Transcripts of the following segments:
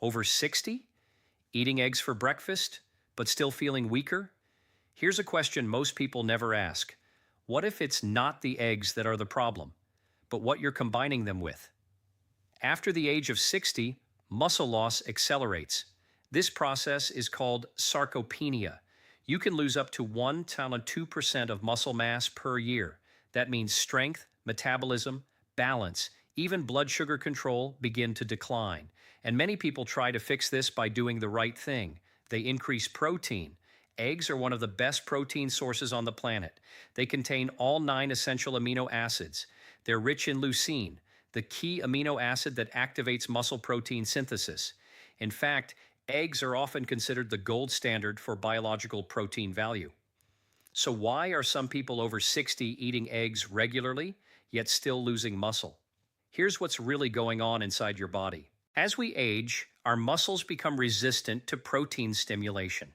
Over 60? Eating eggs for breakfast, but still feeling weaker? Here's a question most people never ask. What if it's not the eggs that are the problem, but what you're combining them with? After the age of 60, muscle loss accelerates. This process is called sarcopenia. You can lose up to 1 to 2% of muscle mass per year. That means strength, metabolism, balance, even blood sugar control begin to decline. And many people try to fix this by doing the right thing. They increase protein. Eggs are one of the best protein sources on the planet. They contain all 9 essential amino acids. They're rich in leucine, the key amino acid that activates muscle protein synthesis. In fact, eggs are often considered the gold standard for biological protein value. So why are some people over 60 eating eggs regularly, yet still losing muscle? Here's what's really going on inside your body. As we age, our muscles become resistant to protein stimulation.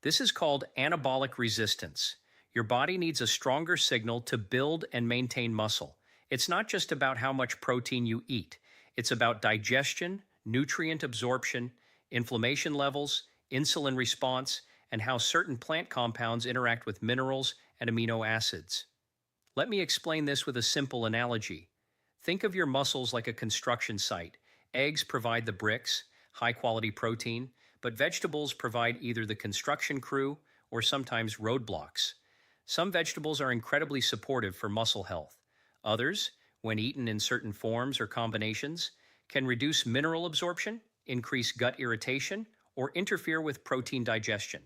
This is called anabolic resistance. Your body needs a stronger signal to build and maintain muscle. It's not just about how much protein you eat. It's about digestion, nutrient absorption, inflammation levels, insulin response, and how certain plant compounds interact with minerals and amino acids. Let me explain this with a simple analogy. Think of your muscles like a construction site. Eggs provide the bricks, high-quality protein, but vegetables provide either the construction crew or sometimes roadblocks. Some vegetables are incredibly supportive for muscle health. Others, when eaten in certain forms or combinations, can reduce mineral absorption, increase gut irritation, or interfere with protein digestion.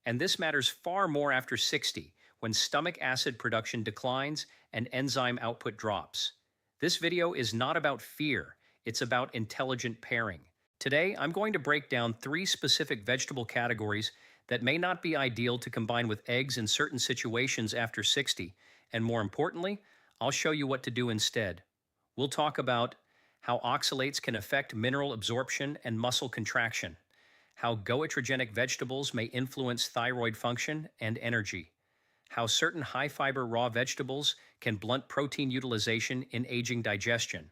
And this matters far more after 60, when stomach acid production declines and enzyme output drops. This video is not about fear, it's about intelligent pairing. Today, I'm going to break down 3 specific vegetable categories that may not be ideal to combine with eggs in certain situations after 60, and more importantly, I'll show you what to do instead. We'll talk about how oxalates can affect mineral absorption and muscle contraction, how goitrogenic vegetables may influence thyroid function and energy, how certain high-fiber raw vegetables can blunt protein utilization in aging digestion,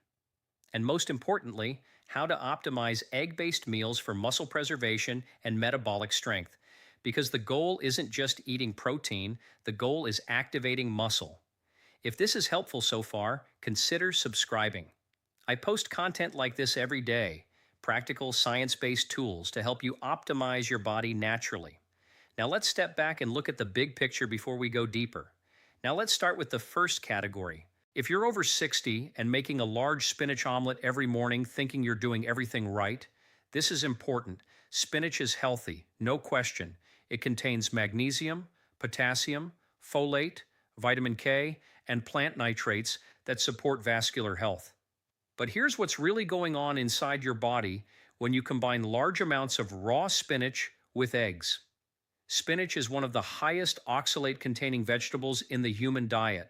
and most importantly, how to optimize egg-based meals for muscle preservation and metabolic strength. Because the goal isn't just eating protein, the goal is activating muscle. If this is helpful so far, consider subscribing. I post content like this every day, practical science-based tools to help you optimize your body naturally. Now let's step back and look at the big picture before we go deeper. Now let's start with the first category. If you're over 60 and making a large spinach omelet every morning thinking you're doing everything right, this is important. Spinach is healthy, no question. It contains magnesium, potassium, folate, vitamin K, and plant nitrates that support vascular health. But here's what's really going on inside your body when you combine large amounts of raw spinach with eggs. Spinach is one of the highest oxalate-containing vegetables in the human diet.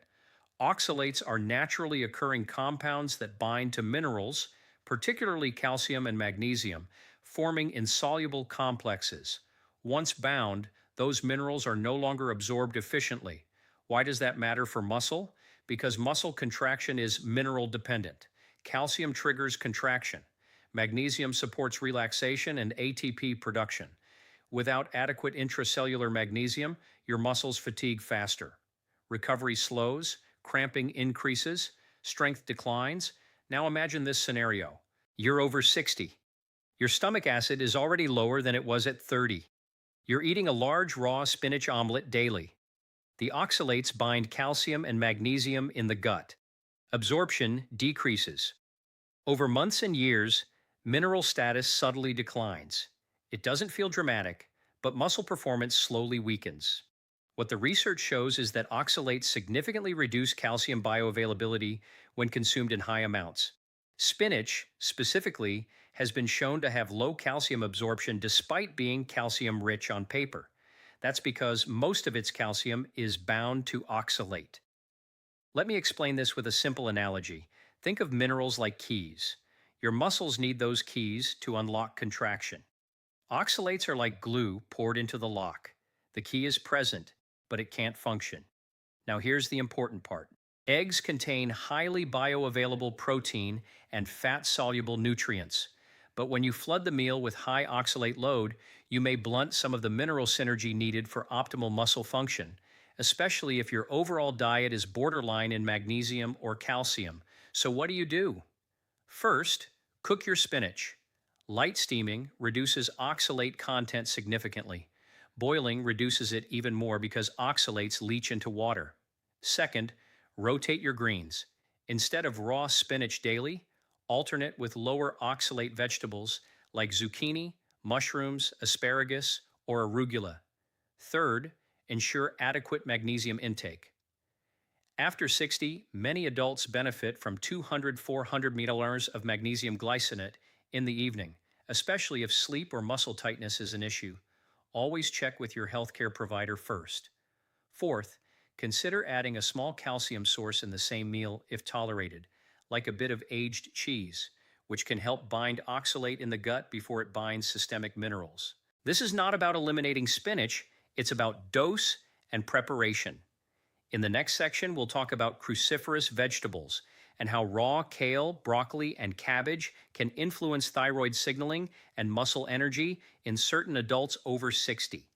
Oxalates are naturally occurring compounds that bind to minerals, particularly calcium and magnesium, forming insoluble complexes. Once bound, those minerals are no longer absorbed efficiently. Why does that matter for muscle? Because muscle contraction is mineral dependent. Calcium triggers contraction. Magnesium supports relaxation and ATP production. Without adequate intracellular magnesium, your muscles fatigue faster. Recovery slows, cramping increases, strength declines. Now imagine this scenario. You're over 60. Your stomach acid is already lower than it was at 30. You're eating a large raw spinach omelet daily. The oxalates bind calcium and magnesium in the gut. Absorption decreases. Over months and years, mineral status subtly declines. It doesn't feel dramatic, but muscle performance slowly weakens. What the research shows is that oxalates significantly reduce calcium bioavailability when consumed in high amounts. Spinach, specifically, has been shown to have low calcium absorption despite being calcium-rich on paper. That's because most of its calcium is bound to oxalate. Let me explain this with a simple analogy. Think of minerals like keys. Your muscles need those keys to unlock contraction. Oxalates are like glue poured into the lock. The key is present, but it can't function. Now here's the important part. Eggs contain highly bioavailable protein and fat-soluble nutrients, But when you flood the meal with high oxalate load, you may blunt some of the mineral synergy needed for optimal muscle function, especially if your overall diet is borderline in magnesium or calcium. So what do? First, cook your spinach. Light steaming reduces oxalate content significantly. Boiling reduces it even more because oxalates leach into water. Second, rotate your greens. Instead of raw spinach daily, alternate with lower oxalate vegetables like zucchini, mushrooms, asparagus, or arugula. Third, ensure adequate magnesium intake. After 60, many adults benefit from 200-400 milliliters of magnesium glycinate in the evening, especially if sleep or muscle tightness is an issue. Always check with your healthcare provider first. Fourth, consider adding a small calcium source in the same meal if tolerated, like a bit of aged cheese, which can help bind oxalate in the gut before it binds systemic minerals. This is not about eliminating spinach, it's about dose and preparation. In the next section, we'll talk about cruciferous vegetables and how raw kale, broccoli, and cabbage can influence thyroid signaling and muscle energy in certain adults over 60.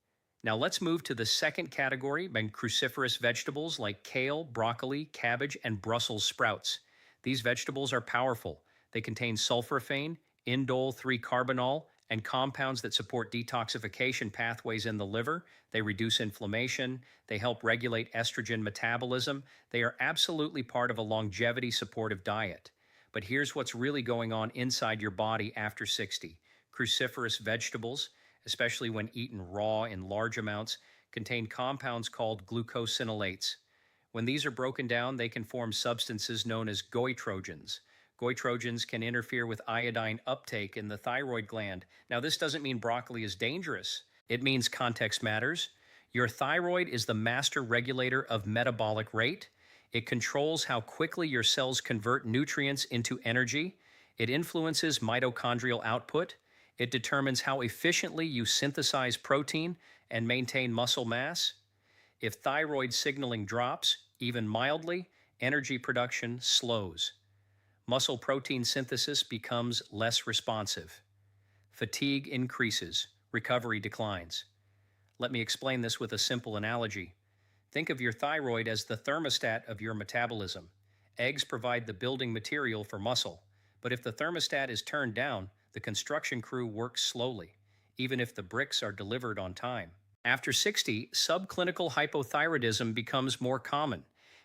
Now let's move to the second category, cruciferous vegetables like kale, broccoli, cabbage, and Brussels sprouts. These vegetables are powerful. They contain sulforaphane, indole 3-carbinol, and compounds that support detoxification pathways in the liver. They reduce inflammation. They help regulate estrogen metabolism. They are absolutely part of a longevity supportive diet. But here's what's really going on inside your body after 60. Cruciferous vegetables, especially when eaten raw in large amounts, contain compounds called glucosinolates. When these are broken down, they can form substances known as goitrogens. Goitrogens can interfere with iodine uptake in the thyroid gland. Now, this doesn't mean broccoli is dangerous. It means context matters. Your thyroid is the master regulator of metabolic rate. It controls how quickly your cells convert nutrients into energy. It influences mitochondrial output. It determines how efficiently you synthesize protein and maintain muscle mass. If thyroid signaling drops, even mildly, energy production slows. Muscle protein synthesis becomes less responsive. Fatigue increases, recovery declines. Let me explain this with a simple analogy. Think of your thyroid as the thermostat of your metabolism. Eggs provide the building material for muscle, but if the thermostat is turned down, the construction crew works slowly, even if the bricks are delivered on time. After 60, subclinical hypothyroidism becomes more common.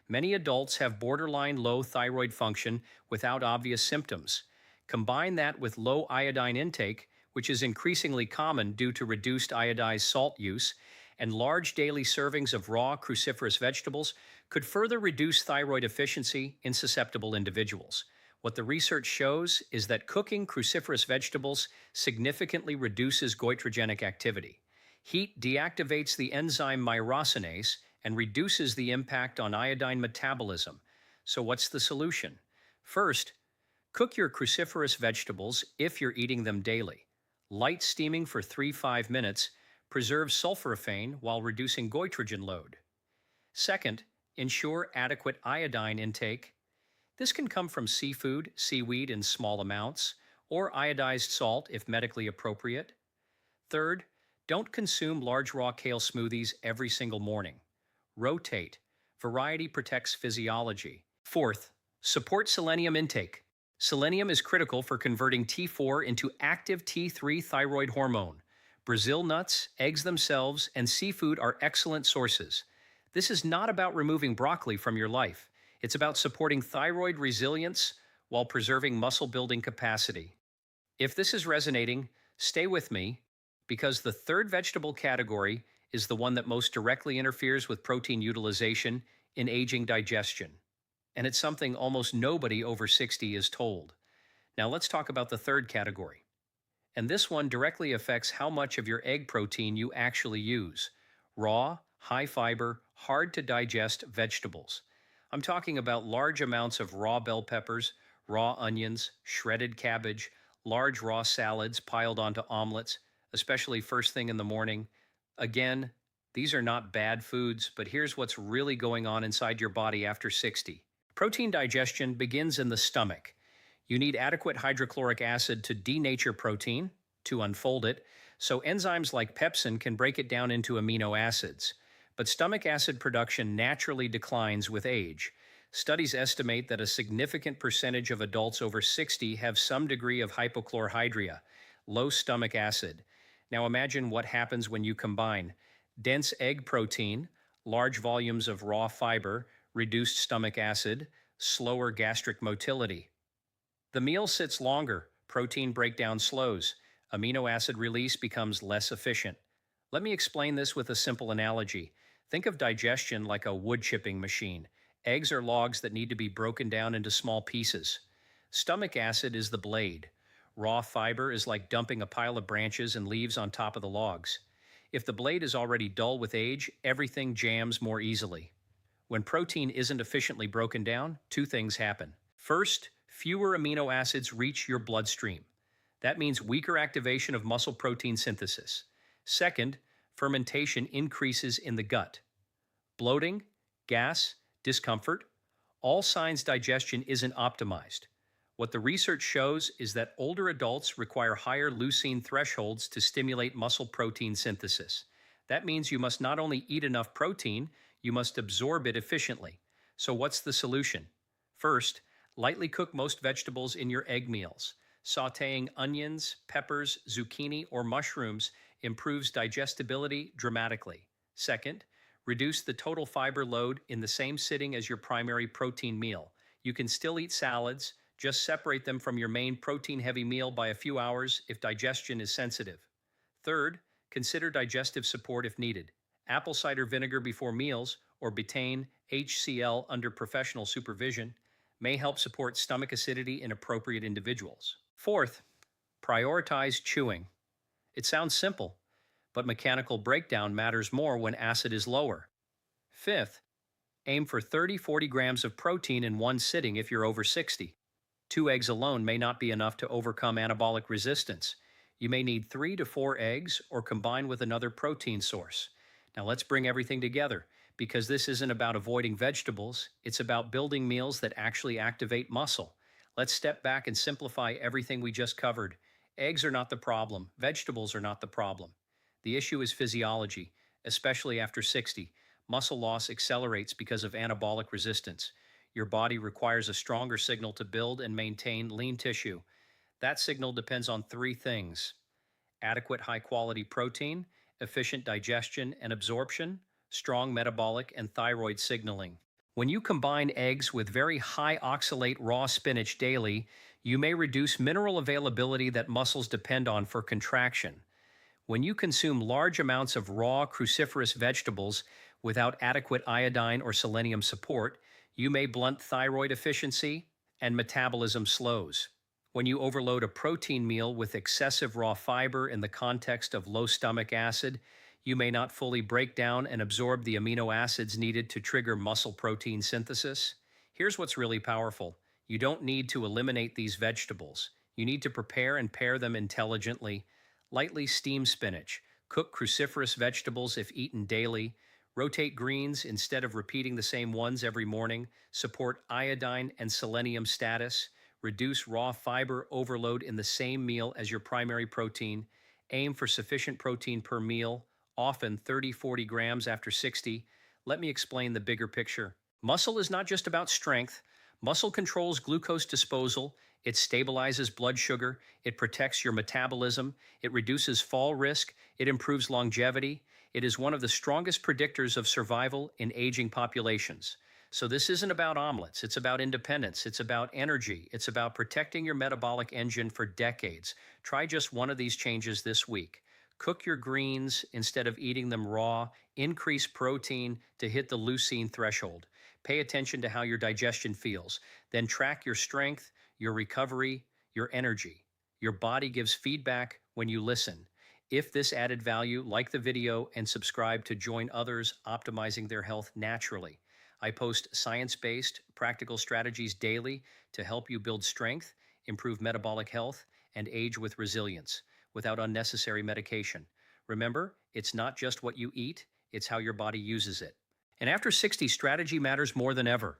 Many adults have borderline low thyroid function without obvious symptoms. Combine that with low iodine intake, which is increasingly common due to reduced iodized salt use, and large daily servings of raw cruciferous vegetables could further reduce thyroid efficiency in susceptible individuals. What the research shows is that cooking cruciferous vegetables significantly reduces goitrogenic activity. Heat deactivates the enzyme myrosinase and reduces the impact on iodine metabolism. So what's the solution? First, cook your cruciferous vegetables if you're eating them daily. Light steaming for 3-5 minutes preserves sulforaphane while reducing goitrogen load. Second, ensure adequate iodine intake. This can come from seafood, seaweed in small amounts, or iodized salt if medically appropriate. Third, don't consume large raw kale smoothies every single morning. Rotate. Variety protects physiology. Fourth, support selenium intake. Selenium is critical for converting T4 into active T3 thyroid hormone. Brazil nuts, eggs themselves, and seafood are excellent sources. This is not about removing broccoli from your life. It's about supporting thyroid resilience while preserving muscle building capacity. If this is resonating, stay with me, because the third vegetable category is the one that most directly interferes with protein utilization in aging digestion. And it's something almost nobody over 60 is told. Now let's talk about the third category. And this one directly affects how much of your egg protein you actually use. Raw, high fiber, hard to digest vegetables. I'm talking about large amounts of raw bell peppers, raw onions, shredded cabbage, large raw salads piled onto omelets, especially first thing in the morning. Again, these are not bad foods, but here's what's really going on inside your body after 60. Protein digestion begins in the stomach. You need adequate hydrochloric acid to denature protein, to unfold it, so enzymes like pepsin can break it down into amino acids. But stomach acid production naturally declines with age. Studies estimate that a significant percentage of adults over 60 have some degree of hypochlorhydria, low stomach acid. Now imagine what happens when you combine dense egg protein, large volumes of raw fiber, reduced stomach acid, slower gastric motility. The meal sits longer, protein breakdown slows, amino acid release becomes less efficient. Let me explain this with a simple analogy. Think of digestion like a wood chipping machine. Eggs are logs that need to be broken down into small pieces. Stomach acid is the blade. Raw fiber is like dumping a pile of branches and leaves on top of the logs. If the blade is already dull with age, everything jams more easily. When protein isn't efficiently broken down, two things happen. First, fewer amino acids reach your bloodstream. That means weaker activation of muscle protein synthesis. Second, fermentation increases in the gut. Bloating, gas, discomfort, all signs digestion isn't optimized. What the research shows is that older adults require higher leucine thresholds to stimulate muscle protein synthesis. That means you must not only eat enough protein, you must absorb it efficiently. So what's the solution? First, lightly cook most vegetables in your egg meals. Sautéing onions, peppers, zucchini, or mushrooms improves digestibility dramatically. Second, reduce the total fiber load in the same sitting as your primary protein meal. You can still eat salads, just separate them from your main protein-heavy meal by a few hours if digestion is sensitive. Third, consider digestive support if needed. Apple cider vinegar before meals or betaine HCl under professional supervision may help support stomach acidity in appropriate individuals. Fourth, prioritize chewing. It sounds simple, but mechanical breakdown matters more when acid is lower. Fifth, aim for 30-40 grams of protein in one sitting if you're over 60. 2 eggs alone may not be enough to overcome anabolic resistance. You may need 3 to 4 eggs or combine with another protein source. Now let's bring everything together, because this isn't about avoiding vegetables, it's about building meals that actually activate muscle. Let's step back and simplify everything we just covered. Eggs are not the problem. Vegetables are not the problem. The issue is physiology, especially after 60. Muscle loss accelerates because of anabolic resistance. Your body requires a stronger signal to build and maintain lean tissue. That signal depends on 3 things: adequate high-quality protein, efficient digestion and absorption, strong metabolic and thyroid signaling. When you combine eggs with very high oxalate raw spinach daily, you may reduce mineral availability that muscles depend on for contraction. When you consume large amounts of raw cruciferous vegetables without adequate iodine or selenium support, you may blunt thyroid efficiency and metabolism slows. When you overload a protein meal with excessive raw fiber in the context of low stomach acid, you may not fully break down and absorb the amino acids needed to trigger muscle protein synthesis. Here's what's really powerful. You don't need to eliminate these vegetables. You need to prepare and pair them intelligently. Lightly steam spinach. Cook cruciferous vegetables if eaten daily. Rotate greens instead of repeating the same ones every morning. Support iodine and selenium status. Reduce raw fiber overload in the same meal as your primary protein. Aim for sufficient protein per meal, often 30-40 grams after 60. Let me explain the bigger picture. Muscle is not just about strength. Muscle controls glucose disposal. It stabilizes blood sugar. It protects your metabolism. It reduces fall risk. It improves longevity. It is one of the strongest predictors of survival in aging populations. So this isn't about omelets. It's about independence. It's about energy. It's about protecting your metabolic engine for decades. Try just one of these changes this week. Cook your greens instead of eating them raw. Increase protein to hit the leucine threshold. Pay attention to how your digestion feels. Then track your strength, your recovery, your energy. Your body gives feedback when you listen. If this added value, like the video and subscribe to join others optimizing their health naturally. I post science-based, practical strategies daily to help you build strength, improve metabolic health, and age with resilience without unnecessary medication. Remember, it's not just what you eat, it's how your body uses it. And after 60, strategy matters more than ever.